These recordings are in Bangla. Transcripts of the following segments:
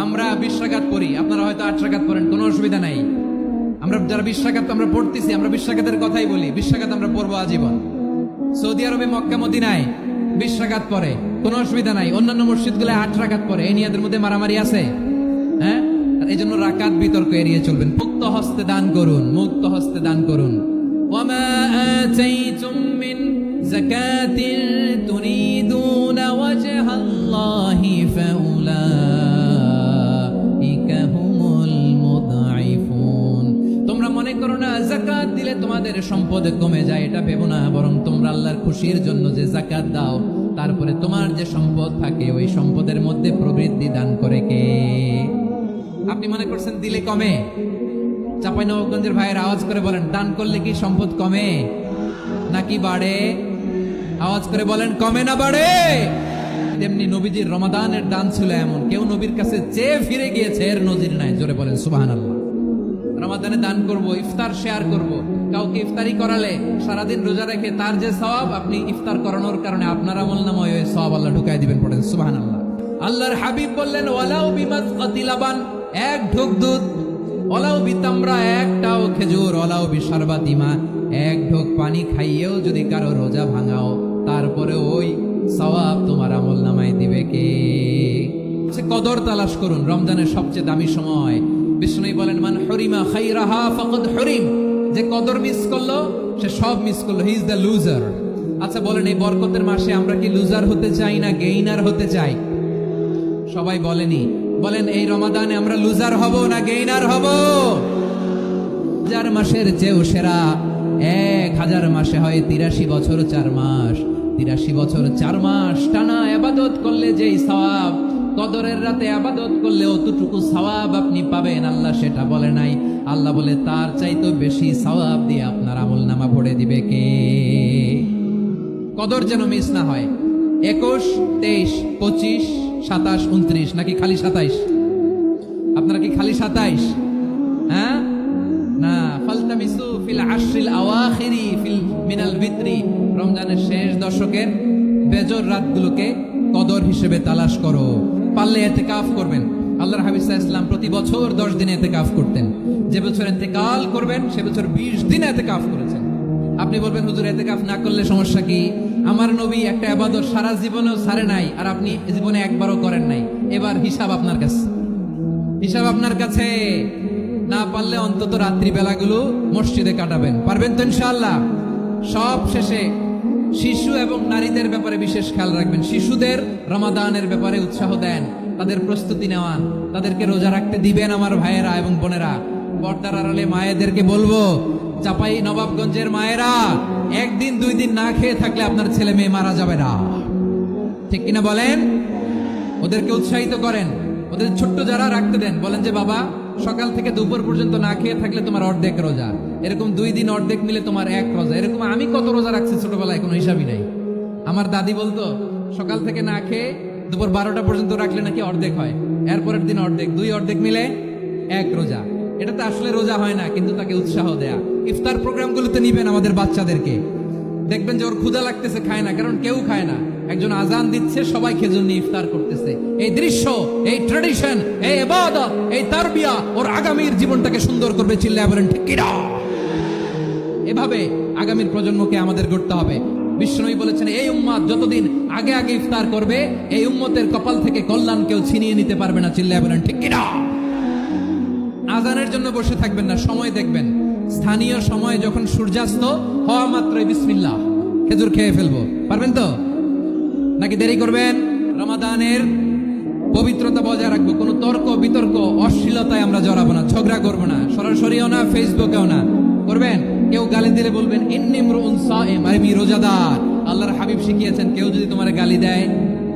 আমরা 20 রাকাত পড়ি, আপনারা হয়তো 8 রাকাত পড়েন, কোনো অসুবিধা নাই। আমরা যারা 20 রাকাত আমরা পড়তেছি, আমরা 20 রাকাতের কথাই বলি, 20 রাকাত আমরা পড়বো আজীবন। সৌদি আরবে মক্কা মদিনায় 20 রাকাত পড়ে, কোনো অসুবিধা নাই। অন্যান্য মসজিদগুলো 8 রাকাত পড়ে, এই নিয়ে এদের মধ্যে মারামারি আছে? হ্যাঁ, এই জন্য রাকাত বিতর্ক এড়িয়ে চলবেন। মুক্ত হস্তে দান করুন, মুক্ত হস্তে দান করুন। ওয়ামা আতাইতুম মিন যাকাতিন তুরিদুনা ওয়াজহাল্লাহি ফাউলাইকা হুমুল মুদঈফুন। তোমরা মনে করো না যাকাত দিলে তোমাদের সম্পদ কমে যায়, এটা ভেবো না। বরং তোমরা আল্লাহর খুশির জন্য যে যাকাত দাও, তারপরে তোমার যে সম্পদ থাকে ওই সম্পদের মধ্যে প্রবৃদ্ধি দান করে কে? আপনি মনে করছেন দিলে কমে? চাঁপাইনবাবগঞ্জের ভাইয়ের আওয়াজ করে বলেন, দান করলে কি সম্পদ কমে নাকি বাড়ে? আওয়াজ করে বলেন, কমে না বাড়ে? তেমনি নবীজির রমাদানের দান ছিল এমন, কেউ নবীর কাছে চেয়ে ফিরে গিয়েছে এর নজির নাই। জোরে বলেন সুবহানাল্লাহ। রমাদানে দান করব, ইফতার শেয়ার করব। কাউকে ইফতারি করালে সারাদিন রোজা রেখে তার যে সওয়াব, আপনি ইফতার করানোর কারণে আপনার আমলনামায় ওই সওয়াব আল্লাহ ঢুকাই দিবেন। পড়েন সুবহানাল্লাহ। আল্লাহর হাবিব বললেন, ওয়ালাউ বিমাসকাতি লাবান, এক ঢোক দুধ, ওয়ালাউ বিতামরা, একটাও খেজুর, ওয়ালাউ বিশারবাতি মা, এক ঢোক পানি খাইয়েও যদি কারো রোজা ভাঙাও, তারপরে ওই সওয়াব তোমার আমলনামায় দিবে কে? কদর তালাশ করুন, রমজানের সবচেয়ে দামি সময়। বিষ্ণু বলেন, মান হরিমা খাইরাহা ফাকাদ হরিম, যে কদর মিস করলো সে সব মিস করলো, হি ইজ দ্য লুজার। আচ্ছা বলেন, এই বরকতের মাসে আমরা কি লুজার হতে চাই না গেইনার হতে চাই? সবাই বলেনি, বলেন এই রমাদানে আমরা লুজার হব না গেইনার হব? 1000 মাসের চেয়েও সেরা 1000 মাসে হয় 83 বছর 4 মাস। 83 বছর 4 মাস টানা ইবাদত করলে যেই সওয়াব, কদরের রাতে ইবাদত করলে অতটুকু সওয়াব আপনি পাবেন, আল্লাহ সেটা বলে নাই। আল্লাহ বলে তার চাইতে বেশি সওয়াব দিয়ে আপনার আমলনামা ভরে দিবে কে? কদর যেন মিস না হয়। 21, 23, 25, 27, 29 নাকি খালি 27? আপনারা কি খালি 27? হ্যাঁ না, ফালতামিসু ফিল আশরিল আওয়াখিরি ফিল মিনাল ভিতরি, রমজানের শেষ দশকের বেজর রাতগুলোকে কদর হিসেবে তালাশ করো। পারলে ইতিকাফ করবেন। আল্লাহর হাবিব সাল্লাল্লাহু আলাইহি ওয়াসাল্লাম প্রতি বছর 10 দিন ইতিকাফ করতেন। যে বছর ইন্তেকাল করবেন সে বছর 20 দিন ইতিকাফ করেছেন। আপনি বলবেন, হুজুর ইতিকাফ না করলে সমস্যা কি? আমার নবী একটা ইবাদত সারা জীবনেও ছাড়ে নাই, আর আপনি জীবনে একবারও করেন নাই। এবার হিসাব আপনার কাছে, হিসাব আপনার কাছে। না পারলে অন্তত রাত্রি বেলাগুলো মসজিদে কাটাবেন। পারবেন তো ইনশাআল্লাহ? সব শেষে শিশু এবং নারীদের ব্যাপারে বিশেষ খেয়াল রাখবেন। শিশুদের রমাদানের ব্যাপারে উৎসাহ দেন, তাদের প্রস্তুতি নেওয়ান, তাদেরকে রোজা রাখতে দিবেন। আমার ভাইয়েরা এবং বোনেরা, পর্দার আড়ালে মায়েদেরকে বলবো, চাপাই নবাবগঞ্জের মায়েরা, 1 দিন 2 দিন না খেয়ে থাকলে আপনার ছেলে মেয়ে মারা যাবে না। ঠিক কিনা বলেন? ওদেরকে উৎসাহিত করেন, ওদের ছোট্ট যারা রাখতে দেন, বলেন যে বাবা সকাল থেকে দুপুর পর্যন্ত না খেয়ে থাকলে তোমার অর্ধেক রোজা, এরকম 2 দিন অর্ধেক মিলে তোমার 1 রোজা। এরকম আমি কত রোজা রাখছি ছোটবেলায় কোনো হিসাবই নাই। আমার দাদি বলতো, সকাল থেকে না খেয়ে দুপুর 12টা পর্যন্ত রাখলে নাকি অর্ধেক হয়, এরপরের দিন অর্ধেক, 2 অর্ধেক মিলে 1 রোজা। এটা তো আসলে রোজা হয় না, কিন্তু তাকে উৎসাহ দেয়া। ইফতার প্রোগ্রামগুলোতে নিবেন আমাদের বাচ্চাদেরকে, দেখবেন যে ওর ক্ষুধা লাগতেছে, খায় না, কারণ কেউ খায় না। একজন আজান দিচ্ছে, সবাই খেজুর নিয়ে ইফতার করতেছে। এই দৃশ্য, এই ট্র্যাডিশন, এই ইবাদত, এই তারবিয়া ওর আগামীর জীবনটাকে সুন্দর করবে। চিল্লায় বলেন ঠিক কিনা? এভাবে আগামীর প্রজন্মকে আমাদের গড়তে হবে। বিষ্ণুই বলেছেন, এই উম্মত যতদিন আগে আগে ইফতার করবে, এই উম্মতের কপাল থেকে কল্যাণ কেউ ছিনিয়ে নিতে পারবে না। চিল্লায় বলেন ঠিক কিনা? আজানের জন্য বসে থাকবেন না, সময় দেখবেন। স্থানীয় সময় যখন সূর্যাস্ত হওয়া মাত্রই বিসমিল্লাহ, খেজুর খেয়ে ফেলবো। পারবেন তো নাকি দেরি করবেন? রমাদানের পবিত্রতা বজায় রাখবো। কোনো তর্ক বিতর্ক অশ্লীলতায় আমরা জড়াবো না, ঝগড়া করবো না, সরাসরিও না, ফেসবুকেও না। করবেন কেউ গালি দিলে বলবেন ইন্নী ইমরুউন সাইম, আমি রোজাদার। আল্লাহর হাবিব শিখিয়েছেন, কেউ যদি তোমার গালি দেয়,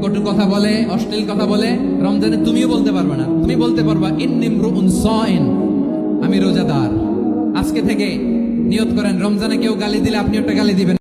কটু কথা বলে, অশ্লীল কথা বলে, রমজানে তুমিও বলতে পারবে না। তুমি বলতে পারবা ইন্নী ইমরুউন সাইম, আমি রোজাদার। আজকে থেকে নিয়ত করেন, রমজানে কেউ গালি দিলে আপনি একটা গালি দিবেন।